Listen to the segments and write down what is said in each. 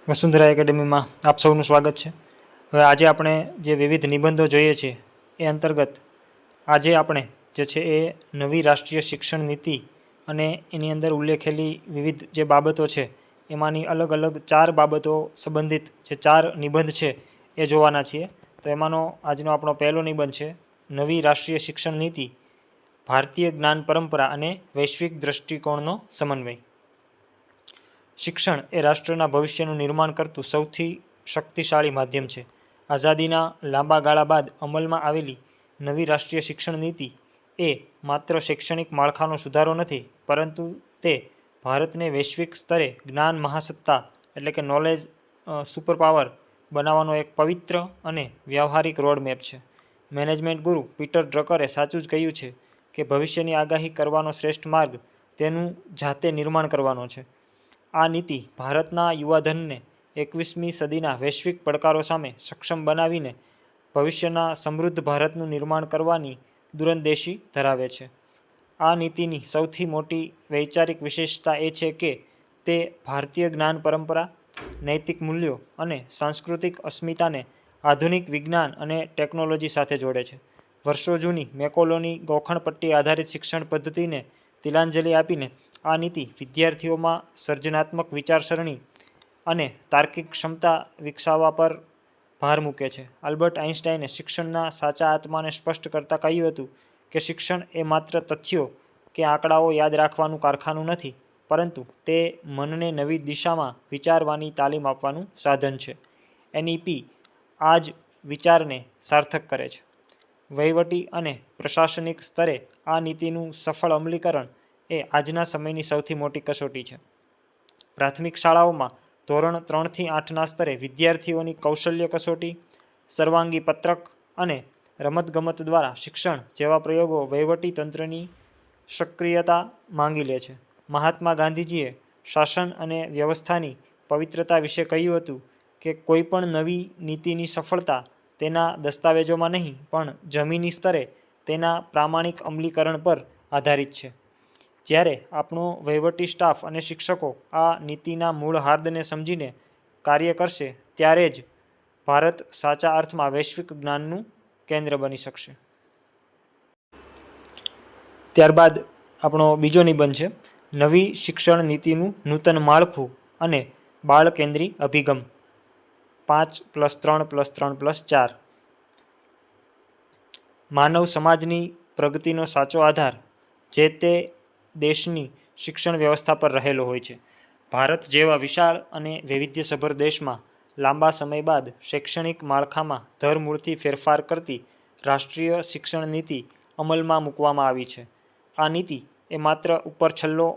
વસુંધરા એકેડેમીમાં આપ સૌનું સ્વાગત છે. હવે આજે આપણે જે વિવિધ નિબંધો જોઈએ છીએ એ અંતર્ગત આજે આપણે જે છે એ નવી રાષ્ટ્રીય શિક્ષણ નીતિ અને એની અંદર ઉલ્લેખેલી વિવિધ જે બાબતો છે એમાંની અલગ અલગ 4 બાબતો સંબંધિત જે 4 નિબંધ છે એ જોવાના છીએ. તો એમાંનો આજનો આપણો પહેલો નિબંધ છે નવી રાષ્ટ્રીય શિક્ષણ નીતિ, ભારતીય જ્ઞાન પરંપરા અને વૈશ્વિક દ્રષ્ટિકોણનો સમન્વય. શિક્ષણ એ રાષ્ટ્રના ભવિષ્યનું નિર્માણ કરતું સૌથી શક્તિશાળી માધ્યમ છે. આઝાદીના લાંબા ગાળા બાદ અમલમાં આવેલી નવી રાષ્ટ્રીય શિક્ષણ નીતિ એ માત્ર શૈક્ષણિક માળખાનો સુધારો નથી, પરંતુ તે ભારતને વૈશ્વિક સ્તરે જ્ઞાન મહાસત્તા એટલે કે નોલેજ સુપરપાવર બનાવવાનો એક પવિત્ર અને વ્યવહારિક રોડમેપ છે. મેનેજમેન્ટ ગુરુ પીટર ડ્રકરે સાચું જ કહ્યું છે કે ભવિષ્યની આગાહી કરવાનો શ્રેષ્ઠ માર્ગ તેનું જાતે નિર્માણ કરવાનો છે. આ નીતિ ભારતના યુવાધનને 21મી સદીના વૈશ્વિક પડકારો સામે સક્ષમ બનાવીને ભવિષ્યના સમૃદ્ધ ભારતનું નિર્માણ કરવાની દૂરંદેશી ધરાવે છે. આ નીતિની સૌથી મોટી વૈચારિક વિશેષતા એ છે કે તે ભારતીય જ્ઞાન પરંપરા, નૈતિક મૂલ્યો અને સાંસ્કૃતિક અસ્મિતાને આધુનિક વિજ્ઞાન અને ટેકનોલોજી સાથે જોડે છે. વર્ષો જૂની મેકોલોની ગોખણપટ્ટી આધારિત શિક્ષણ પદ્ધતિને તિલાંજલિ આપીને આ નીતિ વિદ્યાર્થીઓમાં સર્જનાત્મક વિચારસરણી અને તાર્કિક ક્ષમતા વિકસાવવા પર ભાર મૂકે છે. આલ્બર્ટ આઇન્સ્ટાઈને શિક્ષણના સાચા આત્માને સ્પષ્ટ કરતાં કહ્યું હતું કે શિક્ષણ એ માત્ર તથ્યો કે આંકડાઓ યાદ રાખવાનું કારખાનું નથી, પરંતુ તે મનને નવી દિશામાં વિચારવાની તાલીમ આપવાનું સાધન છે. એનઈપી આ જ વિચારને સાર્થક કરે છે. વહીવટી અને પ્રશાસનિક સ્તરે આ નીતિનું સફળ અમલીકરણ એ આજના સમયની સૌથી મોટી કસોટી છે. પ્રાથમિક શાળાઓમાં ધોરણ 3 થી 8ના સ્તરે વિદ્યાર્થીઓની કૌશલ્ય કસોટી, સર્વાંગી પત્રક અને રમતગમત દ્વારા શિક્ષણ જેવા પ્રયોગો વહીવટી તંત્રની સક્રિયતા માંગી લે છે. મહાત્મા ગાંધીજીએ શાસન અને વ્યવસ્થાની પવિત્રતા વિશે કહ્યું હતું કે કોઈ પણ નવી નીતિની સફળતા તેના દસ્તાવેજોમાં નહીં, પણ જમીની સ્તરે તેના પ્રામાણિક અમલીકરણ પર આધારિત છે. જ્યારે આપણો વહીવટી સ્ટાફ અને શિક્ષકો આ નીતિના મૂળ હાર્દને સમજીને કાર્ય કરશે, ત્યારે જ ભારત સાચા અર્થમાં વૈશ્વિક જ્ઞાનનું કેન્દ્ર બની શકશે. ત્યારબાદ આપણો બીજો નિબંધ છે નવી શિક્ષણ નીતિનું નૂતન માળખું અને બાળકેન્દ્રી અભિગમ 5+3+3+4. માનવ સમાજની પ્રગતિનો સાચો આધાર જે તે દેશની શિક્ષણ વ્યવસ્થા પર રહેલો હોય છે. ભારત જેવા વિશાળ અને વૈવિધ્યસભર દેશમાં લાંબા સમય બાદ શૈક્ષણિક માળખામાં ધરમૂળથી ફેરફાર કરતી રાષ્ટ્રીય શિક્ષણ નીતિ અમલમાં મૂકવામાં આવી છે. આ નીતિ એ માત્ર ઉપર છલ્લો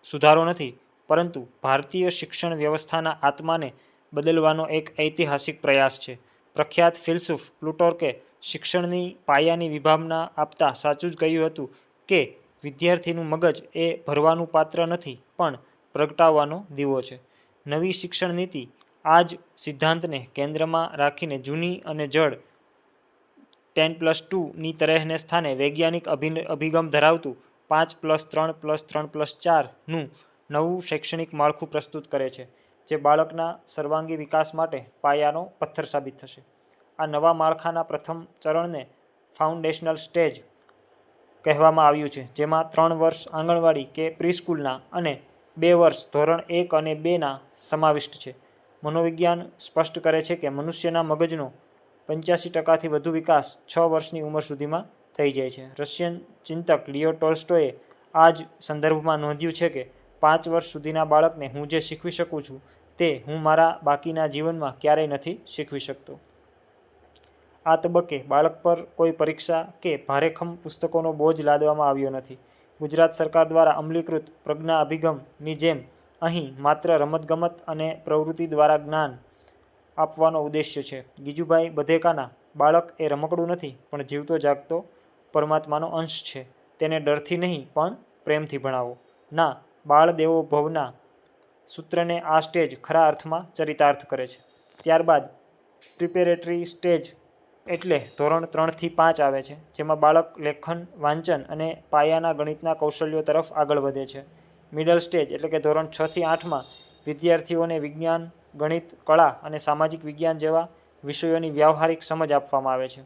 સુધારો નથી, પરંતુ ભારતીય શિક્ષણ વ્યવસ્થાના આત્માને બદલવાનો એક ઐતિહાસિક પ્રયાસ છે. પ્રખ્યાત ફિલસૂફ પ્લુટાર્કે શિક્ષણની પાયાની વિભાવના આપતા સાચું જ કહ્યું હતું કે વિદ્યાર્થીનું મગજ એ ભરવાનું પાત્ર નથી, પણ પ્રગટાવવાનો દીવો છે. નવી શિક્ષણ નીતિ આ જ સિદ્ધાંતને કેન્દ્રમાં રાખીને જૂની અને જડ 10+2ની તરહને સ્થાને વૈજ્ઞાનિક અભિગમ ધરાવતું 5+3+3+4નું નવું શૈક્ષણિક માળખું પ્રસ્તુત કરે છે, જે બાળકના સર્વાંગી વિકાસ માટે પાયાનો પથ્થર સાબિત થશે. આ નવા માળખાના પ્રથમ ચરણને ફાઉન્ડેશનલ સ્ટેજ કહેવામાં આવ્યું છે, જેમાં 3 વર્ષ આંગણવાડી કે પ્રી-સ્કૂલના અને 2 વર્ષ ધોરણ 1 અને 2ના સમાવિષ્ટ છે. મનોવિજ્ઞાન સ્પષ્ટ કરે છે કે મનુષ્યના મગજનો 85%થી વધુ વિકાસ 6 વર્ષની ઉંમર સુધીમાં થઈ જાય છે. રશિયન ચિંતક લિયો ટોલ્સ્ટોએ આ જ સંદર્ભમાં નોંધ્યું છે કે 5 વર્ષ સુધીના બાળકને હું જે શીખવી શકું છું તે હું મારા બાકીના જીવનમાં ક્યારેય નથી શીખવી શકતો. આ તબક્કે બાળક પર કોઈ પરીક્ષા કે ભારેખમ પુસ્તકોનો બોજ લાદવામાં આવ્યો નથી. ગુજરાત સરકાર દ્વારા અમલીકૃત પ્રજ્ઞા અભિગમની જેમ અહીં માત્ર રમતગમત અને પ્રવૃત્તિ દ્વારા જ્ઞાન આપવાનો ઉદ્દેશ્ય છે. ગીજુભાઈ બધેકાના બાળક એ રમકડું નથી, પણ જીવતો જાગતો પરમાત્માનો અંશ છે. તેને ડરથી નહીં, પણ પ્રેમથી ભણાવો. ના બાળ દેવો ભવના સૂત્રને આ સ્ટેજ ખરા અર્થમાં ચરિતાર્થ કરે છે. ત્યારબાદ પ્રિપેરેટરી સ્ટેજ એટલે ધોરણ 3 થી 5 આવે છે, જેમાં બાળક લેખન, વાંચન અને પાયાના ગણિતના કૌશલ્યો તરફ આગળ વધે છે. મિડલ સ્ટેજ એટલે કે ધોરણ 6 થી 8માં વિદ્યાર્થીઓને વિજ્ઞાન, ગણિત, કળા અને સામાજિક વિજ્ઞાન જેવા વિષયોની વ્યાવહારિક સમજ આપવામાં આવે છે.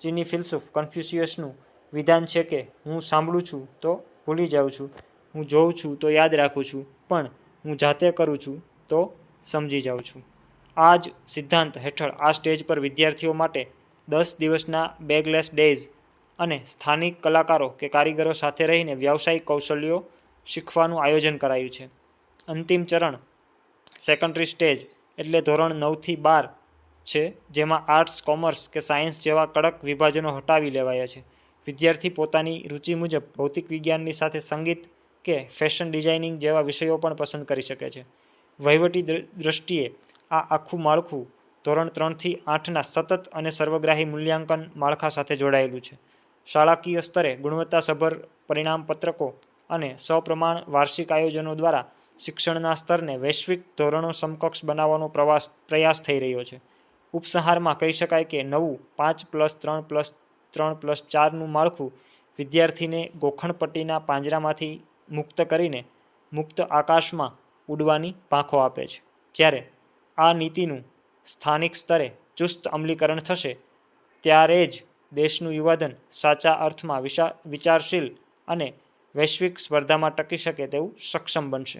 ચીની ફિલસૂફ કન્ફ્યુશિયસનું વિધાન છે કે હું સાંભળું છું તો ભૂલી જાઉં છું, હું જોઉં છું તો યાદ રાખું છું, પણ હું જાતે કરું છું તો સમજી જાઉં છું. આ જ સિદ્ધાંત હેઠળ આ સ્ટેજ પર વિદ્યાર્થીઓ માટે 10 દિવસના બેગલેસ ડેઝ અને સ્થાનિક કલાકારો કે કારીગરો સાથે રહીને વ્યાવસાયિક કૌશલ્યો શીખવાનું આયોજન કરાયું છે. અંતિમ ચરણ સેકન્ડરી સ્ટેજ એટલે ધોરણ 9 થી 12 છે, જેમાં આર્ટ્સ, કોમર્સ કે સાયન્સ જેવા કડક વિભાજનો હટાવી લેવાયા છે. વિદ્યાર્થી પોતાની રુચિ મુજબ ભૌતિક વિજ્ઞાનની સાથે સંગીત કે ફેશન ડિઝાઇનિંગ જેવા વિષયો પણ પસંદ કરી શકે છે. વહીવટી દ્રષ્ટિએ આ આખું માળખું ધોરણ 3 થી 8ના સતત અને સર્વગ્રાહી મૂલ્યાંકન માળખા સાથે જોડાયેલું છે. શાળાકીય સ્તરે ગુણવત્તાસભર પરિણામપત્રકો અને સપ્રમાણ વાર્ષિક આયોજનો દ્વારા શિક્ષણના સ્તરને વૈશ્વિક ધોરણો સમકક્ષ બનાવવાનો પ્રયાસ થઈ રહ્યો છે. ઉપસંહારમાં કહી શકાય કે નવું 5+3+3+4નું માળખું વિદ્યાર્થીને ગોખણપટ્ટીના પાંજરામાંથી મુક્ત કરીને મુક્ત આકાશમાં ઉડવાની પાંખો આપે છે. જ્યારે આ નીતિનું સ્થાનિક સ્તરે ચુસ્ત અમલીકરણ થશે ત્યારે જ દેશનું યુવાધન સાચા અર્થમાં વિચારશીલ અને વૈશ્વિક સ્પર્ધામાં ટકી શકે તેવું સક્ષમ બનશે.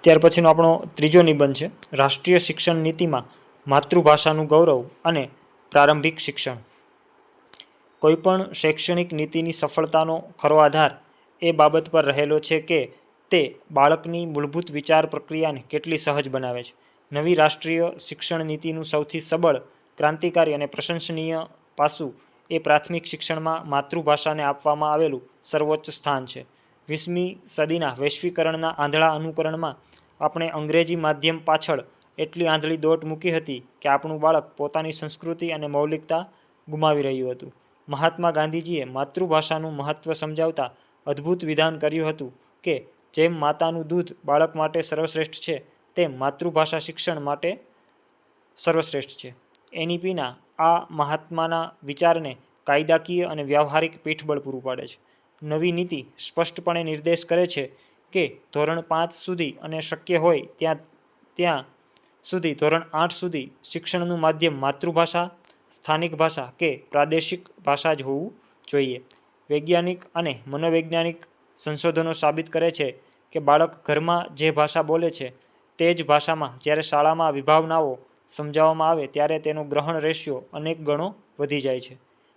ત્યાર પછીનો આપણો ત્રીજો નિબંધ છે રાષ્ટ્રીય શિક્ષણ નીતિમાં માતૃભાષાનું ગૌરવ અને પ્રારંભિક શિક્ષણ. કોઈપણ શૈક્ષણિક નીતિની સફળતાનો ખરો આધાર એ બાબત પર રહેલો છે કે તે બાળકની મૂળભૂત વિચાર પ્રક્રિયાને કેટલી સહજ બનાવે છે. નવી રાષ્ટ્રીય શિક્ષણ નીતિનું સૌથી સબળ, ક્રાંતિકારી અને પ્રશંસનીય પાસું એ પ્રાથમિક શિક્ષણમાં માતૃભાષાને આપવામાં આવેલું સર્વોચ્ચ સ્થાન છે. 20મી સદીના વૈશ્વિકરણના આંધળા અનુકરણમાં આપણે અંગ્રેજી માધ્યમ પાછળ એટલી આંધળી દોટ મૂકી હતી કે આપણું બાળક પોતાની સંસ્કૃતિ અને મૌલિકતા ગુમાવી રહ્યું હતું. મહાત્મા ગાંધીજીએ માતૃભાષાનું મહત્ત્વ સમજાવતા અદ્ભુત વિધાન કર્યું હતું કે જેમ માતાનું દૂધ બાળક માટે સર્વશ્રેષ્ઠ છે, તેમ માતૃભાષા શિક્ષણ માટે સર્વશ્રેષ્ઠ છે. એનઈપીના આ મહાત્માના વિચારને કાયદાકીય અને વ્યવહારિક પીઠબળ પૂરું પાડે છે. નવી નીતિ સ્પષ્ટપણે નિર્દેશ કરે છે કે ધોરણ 5 સુધી અને શક્ય હોય ત્યાં સુધી ધોરણ 8 સુધી શિક્ષણનું માધ્યમ માતૃભાષા, સ્થાનિક ભાષા કે પ્રાદેશિક ભાષા જ હોવું જોઈએ. વૈજ્ઞાનિક અને મનોવૈજ્ઞાનિક સંશોધનો સાબિત કરે છે કે બાળક ઘરમાં જે ભાષા બોલે છે તે જ ભાષામાં જ્યારે શાળામાં વિભાવનાઓ સમજાવવામાં આવે ત્યારે તેનો ગ્રહણ રેશિયો અનેક ગણો વધી જાય છે.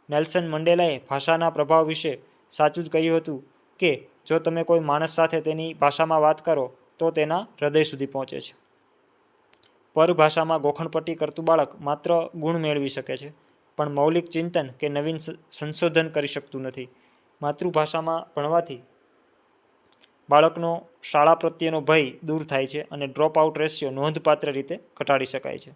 નેલ્સન મંડેલાએ ભાષાના પ્રભાવ વિશે સાચું જ કહ્યું હતું કે જો તમે કોઈ માણસ સાથે તેની ભાષામાં વાત કરો તો તેના હૃદય સુધી પહોંચે છે. પરભાષામાં ગોખણપટ્ટી કરતું બાળક માત્ર ગુણ મેળવી શકે છે, પણ મૌલિક ચિંતન કે નવીન સંશોધન કરી શકતું નથી. માતૃભાષામાં ભણવાથી બાળકનો શાળા પ્રત્યેનો ભય દૂર થાય છે અને ડ્રોપ આઉટ રેશિયો નોંધપાત્ર રીતે ઘટાડી શકાય છે.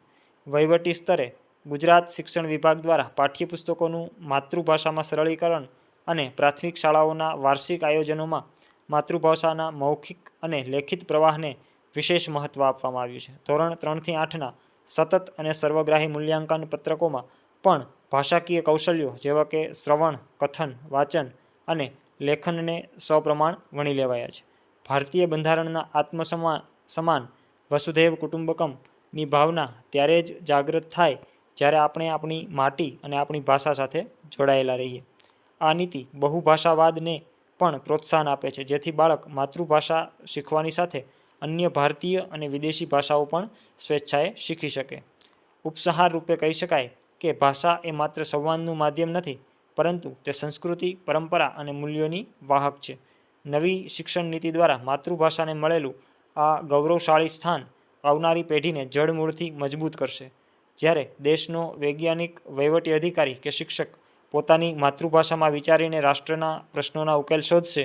વહીવટી સ્તરે ગુજરાત શિક્ષણ વિભાગ દ્વારા પાઠ્યપુસ્તકોનું માતૃભાષામાં સરળીકરણ અને પ્રાથમિક શાળાઓના વાર્ષિક આયોજનોમાં માતૃભાષાના મૌખિક અને લેખિત પ્રવાહને વિશેષ મહત્ત્વ આપવામાં આવ્યું છે. ધોરણ 3 થી 8ના સતત અને સર્વગ્રાહી મૂલ્યાંકન પત્રકોમાં પણ ભાષાકીય કૌશલ્યો જેવા કે શ્રવણ, કથન, વાંચન અને લેખનને સપ્રમાણ વણી લેવાયા છે. ભારતીય બંધારણના આત્મસન્માન વસુધૈવ કુટુંબકમની ભાવના ત્યારે જ જાગૃત થાય જ્યારે આપણે આપણી માટી અને આપણી ભાષા સાથે જોડાયેલા રહીએ. આ નીતિ બહુભાષાવાદને પણ પ્રોત્સાહન આપે છે, જેથી બાળક માતૃભાષા શીખવાની સાથે અન્ય ભારતીય અને વિદેશી ભાષાઓ પણ સ્વેચ્છાએ શીખી શકે. ઉપસંહાર રૂપે કહી શકાય કે ભાષા એ માત્ર સંવાદનું માધ્યમ નથી, પરંતુ તે સંસ્કૃતિ, પરંપરા અને મૂલ્યોની વાહક છે. નવી શિક્ષણ નીતિ દ્વારા માતૃભાષાને મળેલું આ ગૌરવશાળી સ્થાન આવનારી પેઢીને જડમૂળથી મજબૂત કરશે. જ્યારે દેશનો વૈજ્ઞાનિક, વહીવટી અધિકારી કે શિક્ષક પોતાની માતૃભાષામાં વિચારીને રાષ્ટ્રના પ્રશ્નોના ઉકેલ શોધશે,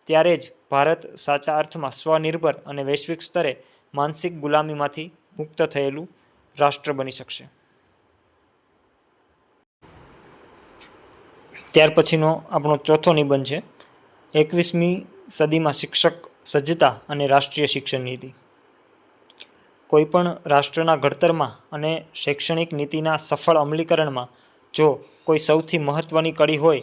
ત્યારે જ ભારત સાચા અર્થમાં સ્વનિર્ભર અને વૈશ્વિક સ્તરે માનસિક ગુલામીમાંથી મુક્ત થયેલું રાષ્ટ્ર બની શકશે. ત્યાર પછીનો આપણો ચોથો નિબંધ છે 21મી સદીમાં શિક્ષક સજ્જતા અને રાષ્ટ્રીય શિક્ષણ નીતિ. કોઈપણ રાષ્ટ્રના ઘડતરમાં અને શૈક્ષણિક નીતિના સફળ અમલીકરણમાં જો કોઈ સૌથી મહત્ત્વની કડી હોય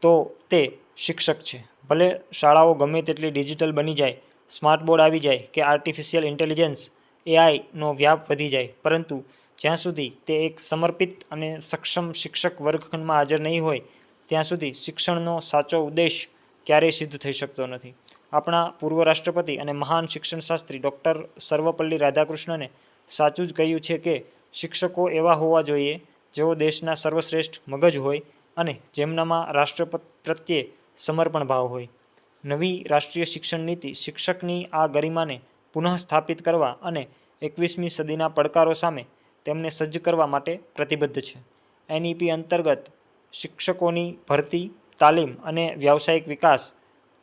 તો તે શિક્ષક છે. ભલે શાળાઓ ગમે તેટલી ડિજિટલ બની જાય, સ્માર્ટ બોર્ડ આવી જાય કે આર્ટિફિશિયલ ઇન્ટેલિજન્સ એઆઈનો વ્યાપ વધી જાય, પરંતુ જ્યાં સુધી તે એક સમર્પિત અને સક્ષમ શિક્ષક વર્ગખંડમાં હાજર નહીં હોય ત્યાં સુધી શિક્ષણનો સાચો ઉદ્દેશ ક્યારેય સિદ્ધ થઈ શકતો નથી. આપણા પૂર્વ રાષ્ટ્રપતિ અને મહાન શિક્ષણશાસ્ત્રી ડૉક્ટર સર્વપલ્લી રાધાકૃષ્ણને સાચું જ કહ્યું છે કે શિક્ષકો એવા હોવા જોઈએ જેઓ દેશના સર્વશ્રેષ્ઠ મગજ હોય અને જેમનામાં રાષ્ટ્ર પ્રત્યે સમર્પણ ભાવ હોય. નવી રાષ્ટ્રીય શિક્ષણ નીતિ શિક્ષકની આ ગરિમાને પુનઃસ્થાપિત કરવા અને 21મી સદીના પડકારો સામે તેમને સજ્જ કરવા માટે પ્રતિબદ્ધ છે. એનઈપી અંતર્ગત શિક્ષકોની ભરતી, તાલીમ અને વ્યાવસાયિક વિકાસ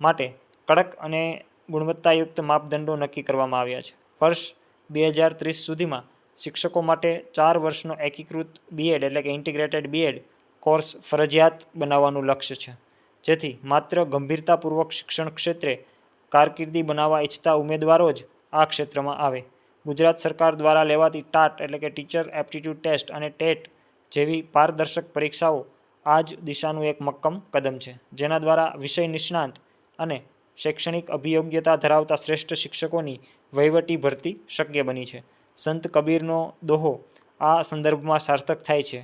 માટે કડક અને ગુણવત્તાયુક્ત માપદંડો નક્કી કરવામાં આવ્યા છે. વર્ષ 2030 સુધીમાં શિક્ષકો માટે 4 વર્ષનો એકીકૃત બીએડ એટલે કે ઇન્ટિગ્રેટેડ બીએડ કોર્સ ફરજિયાત બનાવવાનું લક્ષ્ય છે, જેથી માત્ર ગંભીરતાપૂર્વક શિક્ષણ ક્ષેત્રે કારકિર્દી બનાવવા ઈચ્છતા ઉમેદવારો જ આ ક્ષેત્રમાં આવે. ગુજરાત સરકાર દ્વારા લેવાતી ટાટ એટલે કે ટીચર એપ્ટિટ્યૂડ ટેસ્ટ અને ટેટ જેવી પારદર્શક પરીક્ષાઓ આ જ દિશાનું એક મક્કમ કદમ છે, જેના દ્વારા વિષય નિષ્ણાંત અને શૈક્ષણિક અભિયોગ્યતા ધરાવતા શ્રેષ્ઠ શિક્ષકોની વહીવટી ભરતી શક્ય બની છે. સંત કબીરનો દોહો આ સંદર્ભમાં સાર્થક થાય છે.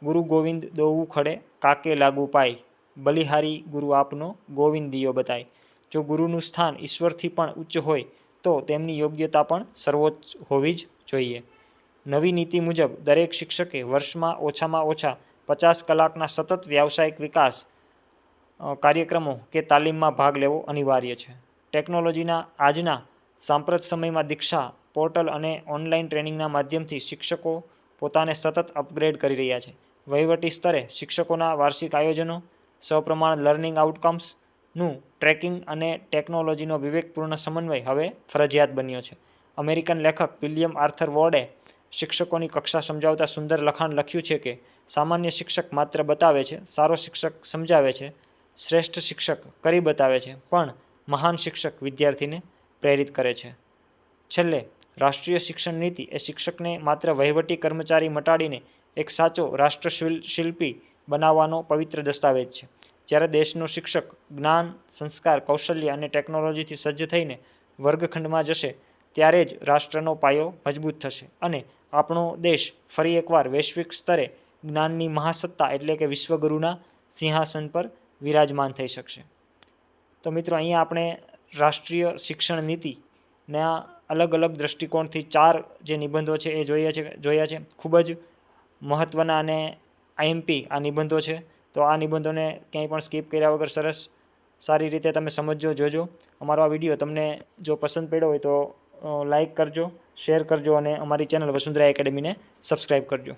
ગુરુ ગોવિંદ દોવું ખડે કાકે લાગુ પાય, બલિહારી ગુરુ આપનો ગોવિંદ દિયો બતાય. જો ગુરુનું સ્થાન ઈશ્વરથી પણ ઉચ્ચ હોય તો તેમની યોગ્યતા પણ સર્વોચ્ચ હોવી જ જોઈએ. નવી નીતિ મુજબ દરેક શિક્ષકે વર્ષમાં ઓછામાં ઓછા 50 કલાકના સતત વ્યાવસાયિક વિકાસ કાર્યક્રમો કે તાલીમમાં ભાગ લેવો અનિવાર્ય છે. ટેકનોલોજીના આજના સાંપ્રત સમયમાં દીક્ષા પોર્ટલ અને ઓનલાઈન ટ્રેનિંગના માધ્યમથી શિક્ષકો પોતાને સતત અપગ્રેડ કરી રહ્યા છે. વહીવટી સ્તરે શિક્ષકોના વાર્ષિક આયોજનો, સપ્રમાણ લર્નિંગ આઉટકમ્સનું ટ્રેકિંગ અને ટેકનોલોજીનો વિવેકપૂર્ણ સમન્વય હવે ફરજિયાત બન્યો છે. અમેરિકન લેખક વિલિયમ આર્થર વોર્ડે શિક્ષકોની કક્ષા સમજાવતા સુંદર લખાણ લખ્યું છે કે સામાન્ય શિક્ષક માત્ર બતાવે છે, સારો શિક્ષક સમજાવે છે, શ્રેષ્ઠ શિક્ષક કરી બતાવે છે, પણ મહાન શિક્ષક વિદ્યાર્થીને પ્રેરિત કરે છે. છેલ્લે રાષ્ટ્રીય શિક્ષણ નીતિ એ શિક્ષકને માત્ર વહીવટી કર્મચારી મટાડીને એક સાચો રાષ્ટ્રશિલ્પી બનાવવાનો પવિત્ર દસ્તાવેજ છે. જ્યારે દેશનો શિક્ષક જ્ઞાન, સંસ્કાર, કૌશલ્ય અને ટેકનોલોજીથી સજ્જ થઈને વર્ગખંડમાં જશે ત્યારે જ રાષ્ટ્રનો પાયો મજબૂત થશે અને આપણો દેશ ફરી એકવાર વૈશ્વિક સ્તરે જ્ઞાનની મહાસત્તા એટલે કે વિશ્વગુરુના સિંહાસન પર વિરાજમાન થઈ શકશે. તો મિત્રો, અહીંયા આપણે રાષ્ટ્રીય શિક્ષણ નીતિના અલગ અલગ દ્રષ્ટિકોણથી 4 જે નિબંધો છે એ જોયા છે. ખૂબ જ મહત્ત્વના અને આઈએમપી આ નિબંધો છે. તો આ નિબંધોને ક્યાંય પણ સ્કીપ કર્યા વગર સારી રીતે તમે સમજજો, જોજો. અમારો આ વિડીયો તમને જો પસંદ પડ્યો હોય તો લાઈક કરજો, શેર કરજો અને અમારી ચેનલ વસુંધરા એકેડમીને સબસ્ક્રાઈબ કરજો.